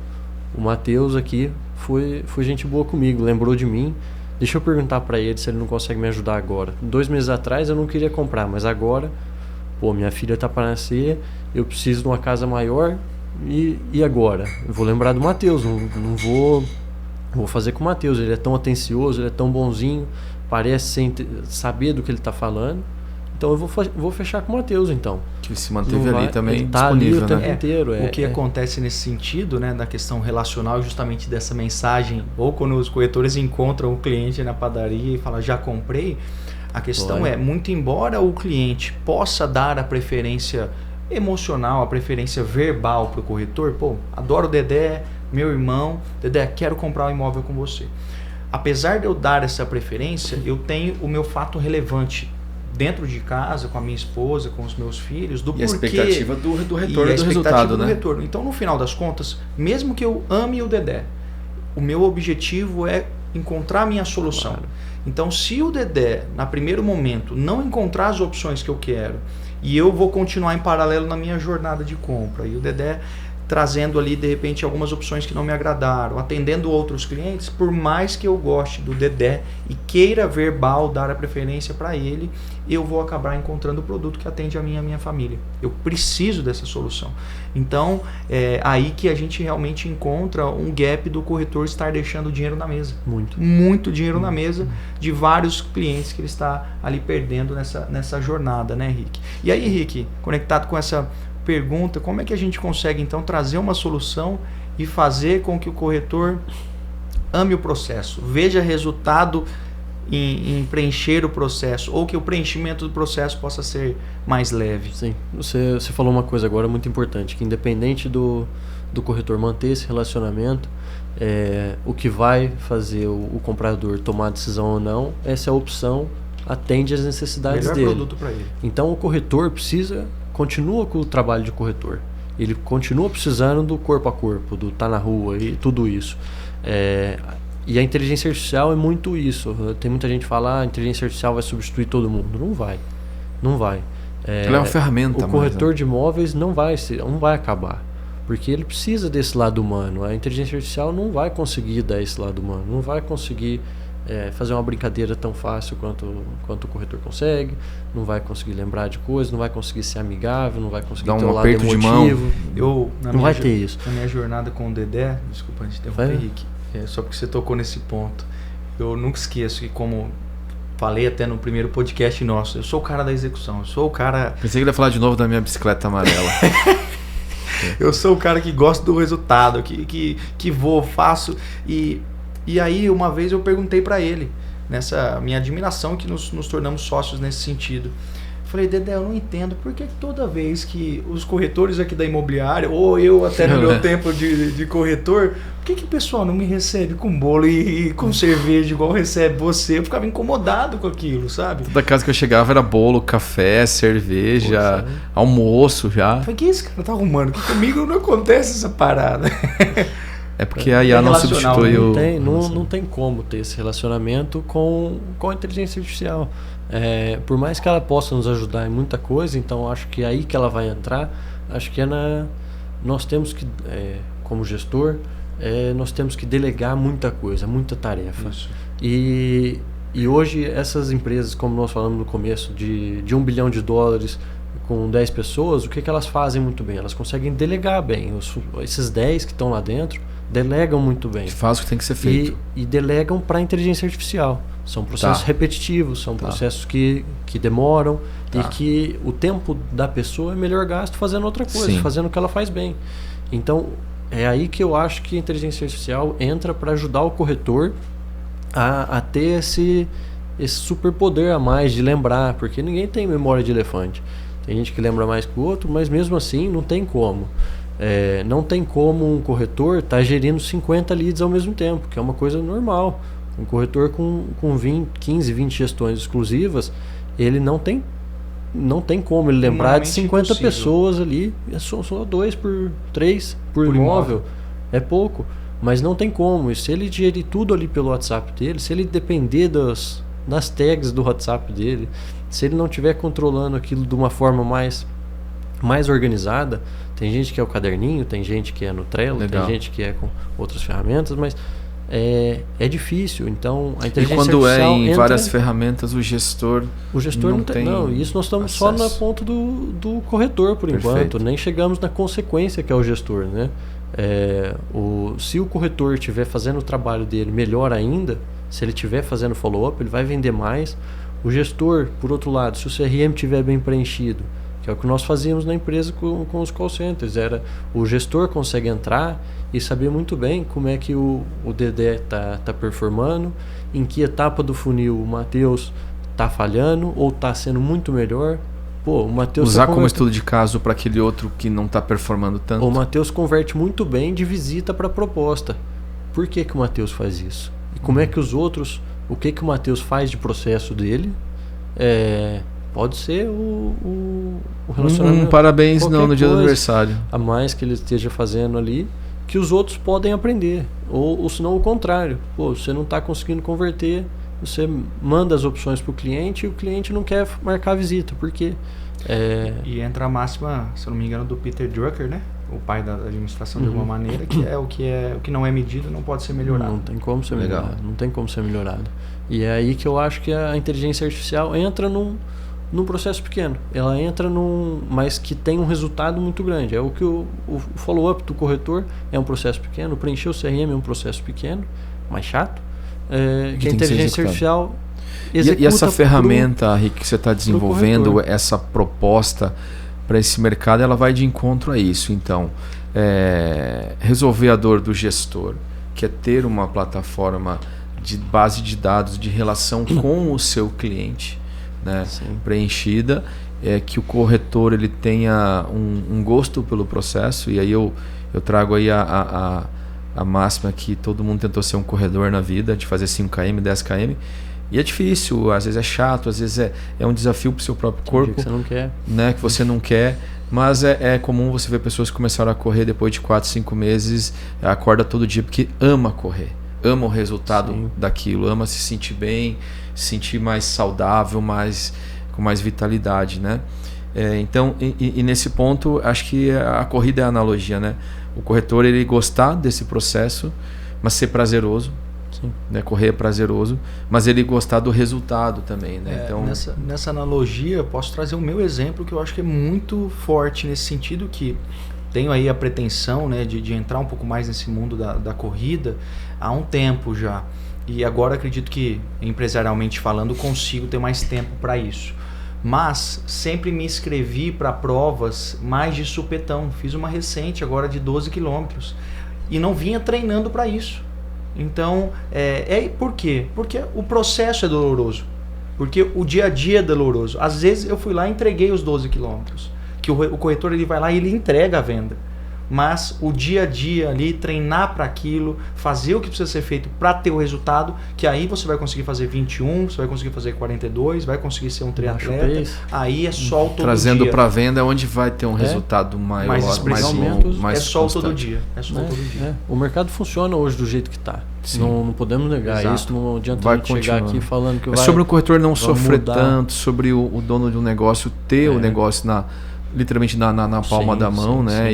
o Matheus aqui foi gente boa comigo, lembrou de mim, deixa eu perguntar para ele se ele não consegue me ajudar agora. 2 meses atrás eu não queria comprar, mas agora, pô, minha filha tá para nascer, eu preciso de uma casa maior e agora? Eu vou lembrar do Matheus, não vou fazer com o Matheus, ele é tão atencioso, ele é tão bonzinho, parece saber do que ele está falando. Então eu vou fechar com o Matheus, então. Que se manteve ali também ele tá disponível, ali o tempo inteiro. O que acontece nesse sentido, né, da questão relacional, justamente dessa mensagem, ou quando os corretores encontram o cliente na padaria e falam, já comprei, a questão muito embora o cliente possa dar a preferência emocional, a preferência verbal para o corretor, pô, adoro o Dedé, meu irmão, Dedé, quero comprar um imóvel com você. Apesar de eu dar essa preferência, eu tenho o meu fato relevante dentro de casa, com a minha esposa, com os meus filhos, do porquê. E a expectativa do retorno, do resultado, né? Retorno. Então, no final das contas, mesmo que eu ame o Dedé, o meu objetivo é encontrar a minha solução. Claro. Então, se o Dedé, na primeiro momento, não encontrar as opções que eu quero, e eu vou continuar em paralelo na minha jornada de compra, e o Dedé trazendo ali, de repente, algumas opções que não me agradaram, atendendo outros clientes, por mais que eu goste do Dedé e queira verbal dar a preferência para ele, eu vou acabar encontrando o produto que atende a minha família. Eu preciso dessa solução. Então, é aí que a gente realmente encontra um gap do corretor estar deixando dinheiro na mesa. Muito dinheiro na mesa de vários clientes que ele está ali perdendo nessa jornada, né, Rick? E aí, Rick, conectado com essa pergunta, como é que a gente consegue então trazer uma solução e fazer com que o corretor ame o processo, veja resultado em preencher o processo, ou que o preenchimento do processo possa ser mais leve? Sim, você falou uma coisa agora muito importante, que independente do corretor manter esse relacionamento, o que vai fazer o comprador tomar a decisão ou não, essa opção atende às necessidades dele. Melhor produto para ele. Então o corretor continua com o trabalho de corretor. Ele continua precisando do corpo a corpo, do tá na rua e tudo isso. E a inteligência artificial é muito isso. Tem muita gente que fala, a inteligência artificial vai substituir todo mundo. Não vai. Ela é uma ferramenta. O corretor de imóveis não vai acabar. Porque ele precisa desse lado humano. A inteligência artificial não vai conseguir dar esse lado humano. Não vai conseguir fazer uma brincadeira tão fácil quanto o corretor consegue, não vai conseguir lembrar de coisas, não vai conseguir ser amigável, não vai conseguir ter um lado emotivo. Não vai ter isso. Na minha jornada com o Dedé, desculpa antes de interromper, Henrique, só porque você tocou nesse ponto, eu nunca esqueço que, como falei até no primeiro podcast nosso, eu sou o cara da execução, eu sou o cara... Pensei que ele ia falar de novo da minha bicicleta amarela. Eu sou o cara que gosta do resultado, que vou, faço E aí, uma vez eu perguntei para ele, nessa minha admiração que nos tornamos sócios nesse sentido. Falei, Dedé, eu não entendo por que toda vez que os corretores aqui da imobiliária, ou eu até no meu tempo de corretor, por que o pessoal não me recebe com bolo e com cerveja igual recebe você? Eu ficava incomodado com aquilo, sabe? Toda casa que eu chegava era bolo, café, cerveja, almoço já. Falei, que esse cara tá arrumando? Que comigo não acontece essa parada. É porque a IA não substitui o... Não tem como ter esse relacionamento com a inteligência artificial. Por mais que ela possa nos ajudar em muita coisa, então acho que é aí que ela vai entrar. Acho que nós temos que, como gestor, nós temos que delegar muita coisa, muita tarefa. Isso. E hoje essas empresas, como nós falamos no começo, de $1 bilhão com 10 pessoas, o que elas fazem muito bem? Elas conseguem delegar bem. Esses 10 que estão lá dentro, delegam muito bem. Faz o que tem que ser feito. E delegam para a inteligência artificial. São processos repetitivos, são processos que demoram e que o tempo da pessoa é melhor gasto fazendo outra coisa, fazendo o que ela faz bem. Então, é aí que eu acho que a inteligência artificial entra para ajudar o corretor a ter esse superpoder a mais de lembrar, porque ninguém tem memória de elefante. Tem gente que lembra mais que o outro, mas mesmo assim não tem como. Não tem como um corretor estar gerindo 50 leads ao mesmo tempo, que é uma coisa normal. Um corretor com 15, 20 gestões exclusivas, ele não tem como ele lembrar de 50 pessoas ali. Só 2 por 3 por imóvel. É pouco, mas não tem como. E se ele gerir tudo ali pelo WhatsApp dele, se ele depender das tags do WhatsApp dele, se ele não estiver controlando aquilo de uma forma mais organizada, tem gente que é o caderninho, tem gente que é no Trello, tem gente que é com outras ferramentas, mas é difícil. Então a inteligência artificial em várias ferramentas, o gestor não tem. Não, isso nós estamos acesso. Só na ponta do corretor por enquanto, nem chegamos na consequência que é o gestor, né? Se o corretor estiver fazendo o trabalho dele melhor ainda, se ele estiver fazendo follow-up, ele vai vender mais. O gestor, por outro lado, se o CRM estiver bem preenchido, que é o que nós fazíamos na empresa com os call centers, o gestor consegue entrar e saber muito bem como é que o Dedé está performando, em que etapa do funil o Matheus está falhando ou está sendo muito melhor. Pô, o Matheus usar como estudo de caso para aquele outro que não está performando tanto. O Matheus converte muito bem de visita para proposta. Por que o Matheus faz isso? E como é que os outros, o que o Matheus faz de processo dele? Pode ser o relacionamento. Parabéns no dia do aniversário. A mais que ele esteja fazendo ali, que os outros podem aprender. Ou se não o contrário. Pô, você não está conseguindo converter, você manda as opções para o cliente e o cliente não quer marcar a visita. Por quê? E entra a máxima, se eu não me engano, do Peter Drucker, né? O pai da administração de alguma maneira, que o que não é medido não pode ser melhorado. Não tem como ser melhorado. Não tem como ser melhorado. E é aí que eu acho que a inteligência artificial entra num processo pequeno. Ela entra mas que tem um resultado muito grande. É o que o follow-up do corretor é um processo pequeno, preencher o CRM é um processo pequeno, mais chato. Que a inteligência artificial executa. E essa ferramenta, Rick, que você está desenvolvendo, essa proposta para esse mercado, ela vai de encontro a isso. Então, resolver a dor do gestor, que é ter uma plataforma de base de dados de relação com o seu cliente, né, preenchida, que o corretor ele tenha um gosto pelo processo. E aí eu trago aí a máxima que todo mundo tentou ser um corredor na vida, de fazer 5km, 10km. E é difícil, às vezes é chato, às vezes é um desafio para o seu próprio corpo. Que você não quer. Né, que você não quer. Mas é comum você ver pessoas que começaram a correr depois de 4, 5 meses, acorda todo dia porque ama correr. Ama o resultado daquilo, ama se sentir bem, se sentir mais saudável, com mais vitalidade, né? Então, nesse ponto, acho que a corrida é a analogia, né? O corretor, ele gostar desse processo, mas ser prazeroso. Né? Correr é prazeroso, mas ele gostar do resultado também, né? Então, nessa analogia, eu posso trazer o meu exemplo, que eu acho que é muito forte nesse sentido, que tenho aí a pretensão, né, de entrar um pouco mais nesse mundo da corrida há um tempo já. E agora acredito que, empresarialmente falando, consigo ter mais tempo para isso. Mas sempre me inscrevi para provas mais de supetão. Fiz uma recente agora de 12 quilômetros e não vinha treinando para isso. Então, por quê? Porque o processo é doloroso. Porque o dia a dia é doloroso. Às vezes eu fui lá e entreguei os 12 quilômetros. Que o corretor ele vai lá e ele entrega a venda. Mas o dia a dia ali, treinar para aquilo, fazer o que precisa ser feito para ter o resultado, que aí você vai conseguir fazer 21, você vai conseguir fazer 42, vai conseguir ser um triatleta. Aí é sol todo dia. Trazendo para venda é onde vai ter um resultado maior, mais expressivo. Mais é sol constante. todo dia. É sol todo dia. O mercado funciona hoje do jeito que está. Não podemos negar. Exato. Isso. Não adianta a gente chegar aqui falando que vai. Sobre o corretor não sofrer mudar. tanto, sobre o dono de um negócio ter o negócio literalmente na palma da mão, né?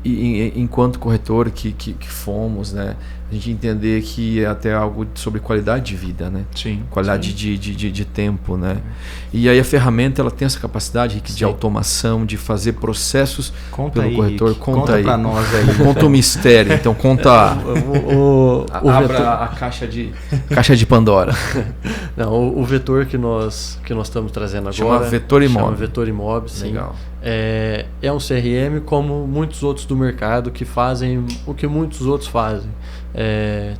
E enquanto corretor que fomos, né? a gente entender que é até algo sobre qualidade de vida, né? Sim. Qualidade de tempo, né? E aí a ferramenta ela tem essa capacidade, Rick, de automação, de fazer processos pelo corretor. Rick, conta aí para nós aí. Conta o mistério. Então conta. Abra a caixa de Pandora. Não, o vetor que nós estamos trazendo agora chama Vetor Imob. Chama Vetor Imob, sim. Legal. É um CRM como muitos outros do mercado que fazem o que muitos outros fazem.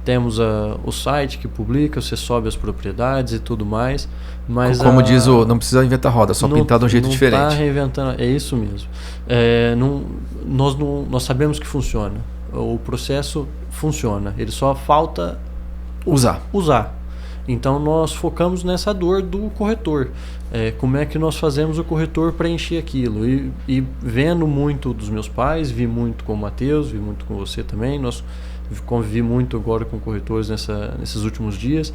Temos o site que publica, você sobe as propriedades e tudo mais. Mas como diz não precisa inventar roda, só pintar de um jeito diferente. Não está reinventando, é isso mesmo. Nós sabemos que funciona. O processo funciona, ele só falta usar. Então nós focamos nessa dor do corretor. Como é que nós fazemos o corretor preencher aquilo? E vendo muito dos meus pais, vi muito com o Matheus, vi muito com você também, nós convivi muito agora com corretores nesses últimos dias.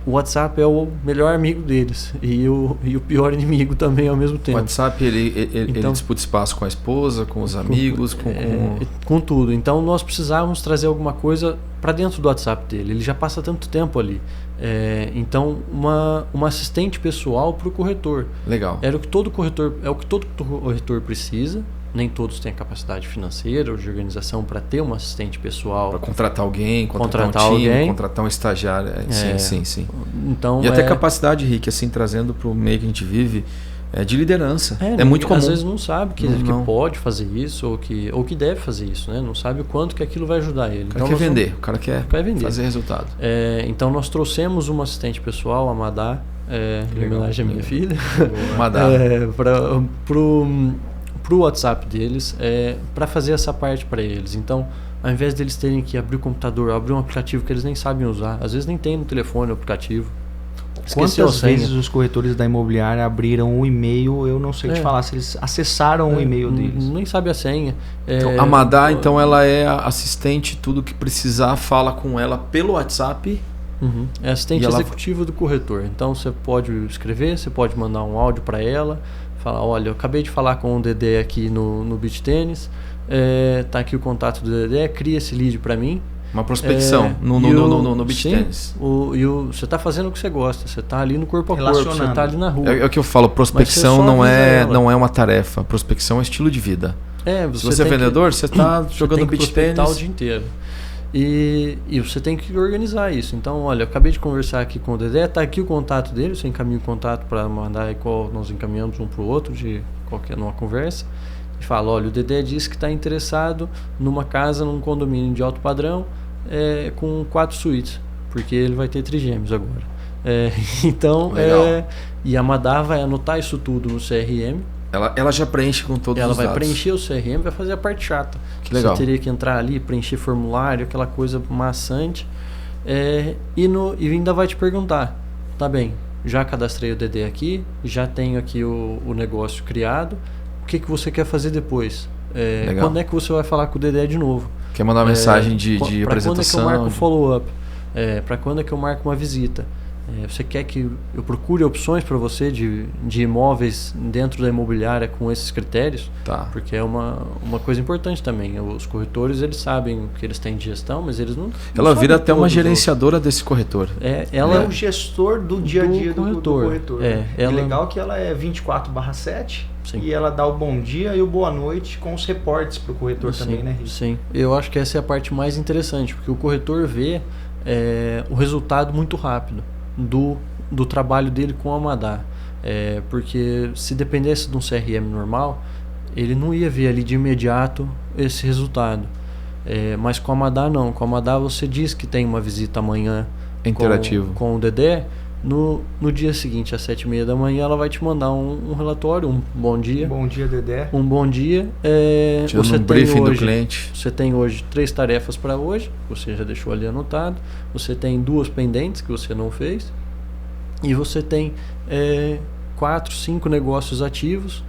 O WhatsApp é o melhor amigo deles e o pior inimigo também ao mesmo tempo. O WhatsApp ele disputa espaço com a esposa, com os amigos, com tudo. Então nós precisávamos trazer alguma coisa para dentro do WhatsApp dele. Ele já passa tanto tempo ali. Então uma assistente pessoal para o corretor. Legal. É o que todo corretor precisa. Nem todos têm a capacidade financeira ou de organização para ter uma assistente pessoal. Para contratar alguém, contratar um time, contratar um estagiário. Sim. Então, e até capacidade, Rick, assim, trazendo para o meio que a gente vive, de liderança. É muito comum. Às vezes não sabe que pode fazer isso ou que deve fazer isso, né? Não sabe o quanto que aquilo vai ajudar ele. O cara quer vender, o cara quer fazer resultado. Então nós trouxemos uma assistente pessoal, a Madá, em homenagem à minha filha, Madá, para o WhatsApp deles, para fazer essa parte para eles. Então, ao invés deles terem que abrir o computador, abrir um aplicativo que eles nem sabem usar, às vezes nem tem no telefone o aplicativo. Quantas vezes os corretores da imobiliária abriram o e-mail, eu não sei te falar, se eles acessaram o e-mail deles. Nem sabe a senha. Então, a Madá, então, ela é a assistente, tudo que precisar, fala com ela pelo WhatsApp. É assistente executivo do corretor. Então, você pode escrever, você pode mandar um áudio para ela, falar, olha, eu acabei de falar com o Dedé aqui no Beach Tennis, tá aqui o contato do Dedé, cria esse lead para mim. Uma prospecção no Beach Tennis. Você está fazendo o que você gosta, você está ali no corpo a corpo, você está ali na rua. É o que eu falo, prospecção não é uma tarefa, prospecção é estilo de vida. Se você é vendedor, você está jogando Beach Tennis o dia inteiro. E você tem que organizar isso. Então, olha, eu acabei de conversar aqui com o Dedé, tá aqui o contato dele, você encaminha o contato para mandar igual nós encaminhamos um para o outro numa conversa. E fala, olha, o Dedé disse que está interessado numa casa, num condomínio de alto padrão, com 4 suítes, porque ele vai ter trigêmeos agora. Então, e a Madá vai anotar isso tudo no CRM. Ela já preenche com todos os dados. Ela vai preencher o CRM, vai fazer a parte chata. Que legal. Você teria que entrar ali, preencher formulário, aquela coisa maçante. E ainda vai te perguntar, tá bem, já cadastrei o Dedé aqui, já tenho aqui o negócio criado, o que você quer fazer depois? Quando é que você vai falar com o Dedé de novo? Quer mandar uma mensagem de apresentação? Para quando é que eu marco o follow-up? Para quando é que eu marco uma visita? Você quer que eu procure opções para você de imóveis dentro da imobiliária com esses critérios? Tá. Porque é uma coisa importante também. Os corretores, eles sabem o que eles têm de gestão, mas eles não Ela vira até uma gerenciadora desse corretor. Ela é o gestor do dia a dia do corretor. É legal que ela é 24/7 e ela dá o bom dia e o boa noite com os reportes para o corretor também, né, Rick? Sim, eu acho que essa é a parte mais interessante, porque o corretor vê o resultado muito rápido do trabalho dele com a Madá. Porque se dependesse de um CRM normal, ele não ia ver ali de imediato esse resultado. Mas com a Madá não. Com a Madá você diz que tem uma visita amanhã interativo com o Dedé. No dia seguinte, às 7h30 da manhã, ela vai te mandar um relatório, um bom dia. Bom dia, Dedé. Um bom dia. Você tem briefing do cliente. Você tem hoje 3 tarefas para hoje, você já deixou ali anotado. Você tem 2 pendentes que você não fez. E você tem 4, 5 negócios ativos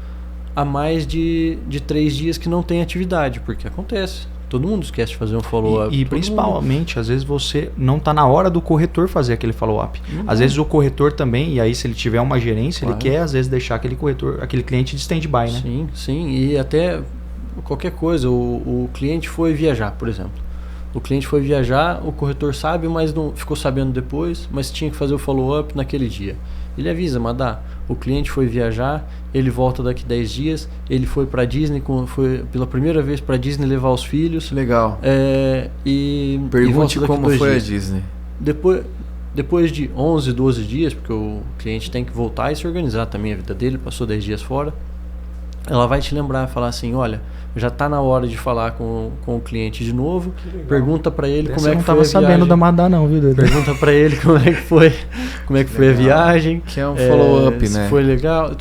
a mais de 3 dias que não tem atividade, porque acontece. Todo mundo esquece de fazer um follow-up. E principalmente, às vezes você não está na hora do corretor fazer aquele follow-up. Às vezes o corretor também, e aí se ele tiver uma gerência, ele quer às vezes deixar aquele cliente de stand-by, né? Sim. E até qualquer coisa. O cliente foi viajar, por exemplo. O cliente foi viajar, o corretor sabe, mas não ficou sabendo depois, mas tinha que fazer o follow-up naquele dia. Ele avisa, Madá, o cliente foi viajar, ele volta daqui 10 dias, ele foi para Disney, foi pela primeira vez para Disney levar os filhos. Legal. Pergunte como foi a Disney. Depois de 11, 12 dias, porque o cliente tem que voltar e se organizar também a vida dele, passou 10 dias fora, ela vai te lembrar, falar assim, olha, já está na hora de falar com o cliente de novo, pergunta para ele como é que foi a viagem. Eu não estava sabendo da Madá não, viu, Dudu? Pergunta para ele como é que foi a viagem. Que é um follow-up, né? Se foi legal.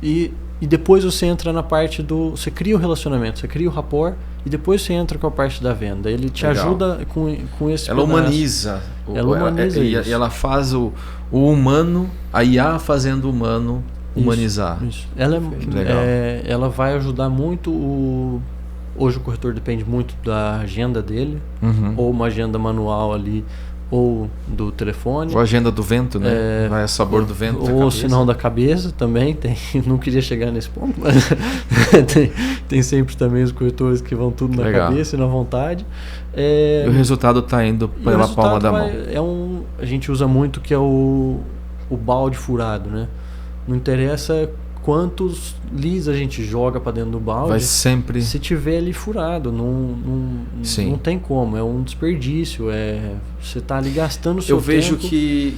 E depois você entra na parte você cria o relacionamento, você cria o rapport e depois você entra com a parte da venda. Ele te ajuda com esse Ela humaniza. Isso. E ela faz o humano, a IA fazendo o humano humanizar. Isso. Ela vai ajudar muito hoje o corretor depende muito da agenda dele, ou uma agenda manual ali, ou do telefone. Ou a agenda do vento, né? Vai a sabor do vento. Ou sinal da cabeça também. Não queria chegar nesse ponto, mas tem sempre também os corretores que vão tudo na cabeça e na vontade. E o resultado está indo pela palma da mão. A gente usa muito que é o balde furado, né? Não interessa quantos leads a gente joga para dentro do balde. Vai sempre. Se tiver ali furado, não tem como. É um desperdício. Você está ali gastando o seu tempo. Eu vejo que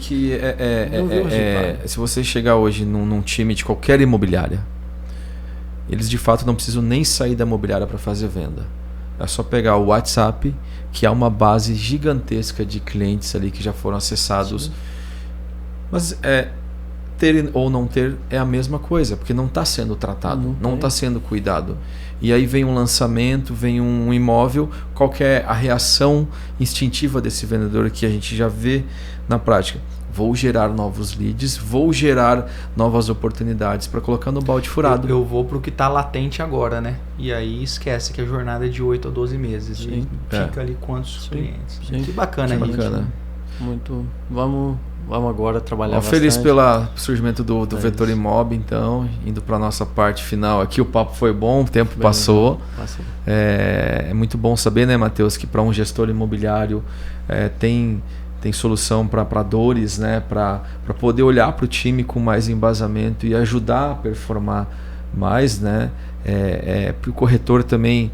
se você chegar hoje num time de qualquer imobiliária, eles de fato não precisam nem sair da imobiliária para fazer venda. É só pegar o WhatsApp, que há uma base gigantesca de clientes ali que já foram acessados. Sim. Mas ter ou não ter é a mesma coisa, porque não está sendo tratado, não está sendo cuidado. E aí vem um lançamento, vem um imóvel, qual que é a reação instintiva desse vendedor que a gente já vê na prática? Vou gerar novos leads, vou gerar novas oportunidades para colocar no balde furado. Eu vou para o que está latente agora, né? E aí esquece que a jornada é de 8 a 12 meses. Sim. E fica ali quantos clientes. Sim. Que bacana, que bacana. Muito. Vamos agora trabalhar bastante. Feliz pelo surgimento do Vetor Imob, então, indo para a nossa parte final aqui. O papo foi bom, o tempo passou. É muito bom saber, né, Matheus, que para um gestor imobiliário tem solução para dores, né, para poder olhar para o time com mais embasamento e ajudar a performar mais, né? Para o corretor também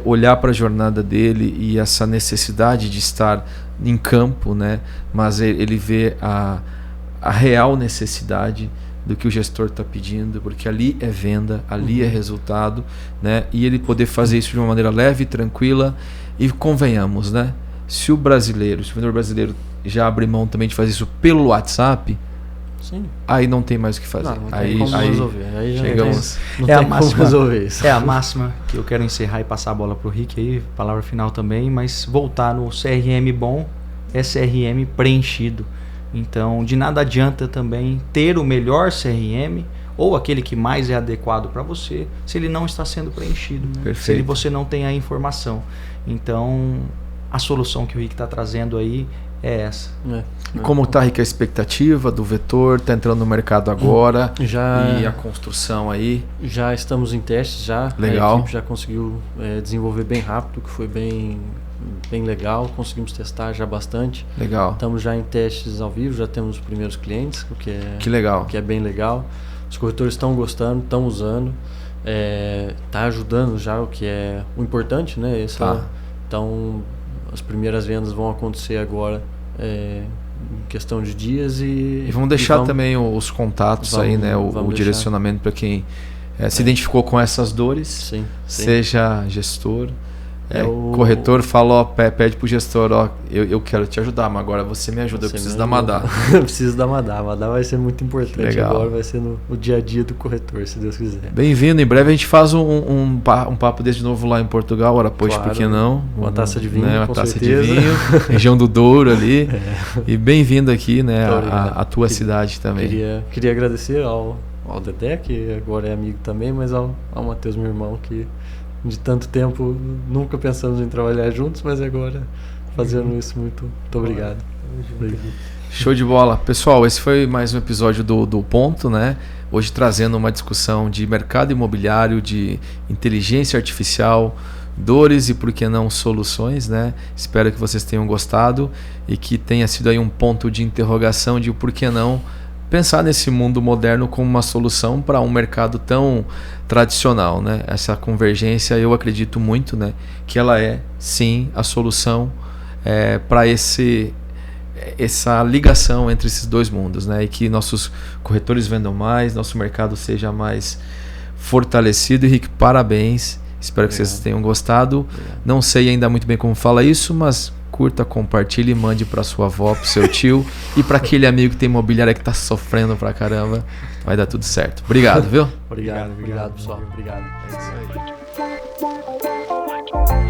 olhar para a jornada dele e essa necessidade de estar em campo, né? Mas ele vê a real necessidade do que o gestor está pedindo, porque ali é venda, ali é resultado, né? E ele poder fazer isso de uma maneira leve, tranquila. E convenhamos, né? Se o vendedor brasileiro já abre mão também de fazer isso pelo WhatsApp, sim, aí não tem mais o que fazer. Não tem como resolver. Aí já chegamos. Não tem como resolver isso. É a máxima que eu quero encerrar e passar a bola para o Rick aí, palavra final também, mas voltar no CRM bom é CRM preenchido. Então, de nada adianta também ter o melhor CRM ou aquele que mais é adequado para você, se ele não está sendo preenchido, se você não tem a informação. Então, a solução que o Rick está trazendo aí é essa. Como está, Rick, a expectativa do Vetor? Está entrando no mercado agora? E a construção aí? Já estamos em testes já. Legal. A equipe já conseguiu desenvolver bem rápido, que foi bem legal. Conseguimos testar já bastante. Legal. Estamos já em testes ao vivo, já temos os primeiros clientes, o que é, que legal. Que é bem legal. Os corretores estão gostando, estão usando. Está ajudando já, o que é o importante, né? Então, as primeiras vendas vão acontecer agora em questão de dias e vamos deixar também os contatos aí, né? O direcionamento para quem se identificou com essas dores, sim. Seja gestor, corretor, fala, pede pro gestor, eu quero te ajudar, mas agora você me ajuda, eu preciso da Madá. Eu preciso da Madá. A Madá vai ser muito importante. Legal. Agora, vai ser no dia a dia do corretor, se Deus quiser. Bem-vindo, em breve a gente faz um papo desse de novo lá em Portugal, ora pois, por que não? Uma taça de vinho, né? com taça certeza. de vinho, região do Douro ali. E bem-vindo aqui, né, a tua cidade também. Queria agradecer ao Dedé, que agora é amigo também, mas ao Matheus, meu irmão, que de tanto tempo nunca pensamos em trabalhar juntos, mas agora fazendo isso, muito obrigado. Show de bola. Pessoal, esse foi mais um episódio do Ponto, né? Hoje trazendo uma discussão de mercado imobiliário, de inteligência artificial, dores e por que não soluções, né? Espero que vocês tenham gostado e que tenha sido aí um ponto de interrogação de por que não pensar nesse mundo moderno como uma solução para um mercado tão tradicional, né? Essa convergência, eu acredito muito, né, que ela é sim a solução para essa ligação entre esses dois mundos, né? E que nossos corretores vendam mais, nosso mercado seja mais fortalecido. Henrique, parabéns. Espero que vocês tenham gostado. Não sei ainda muito bem como fala isso, mas curta, compartilhe e mande para sua avó, para seu tio e para aquele amigo que tem imobiliária que está sofrendo pra caramba. Vai dar tudo certo. Obrigado, viu? Obrigado, pessoal. Obrigado. É isso aí.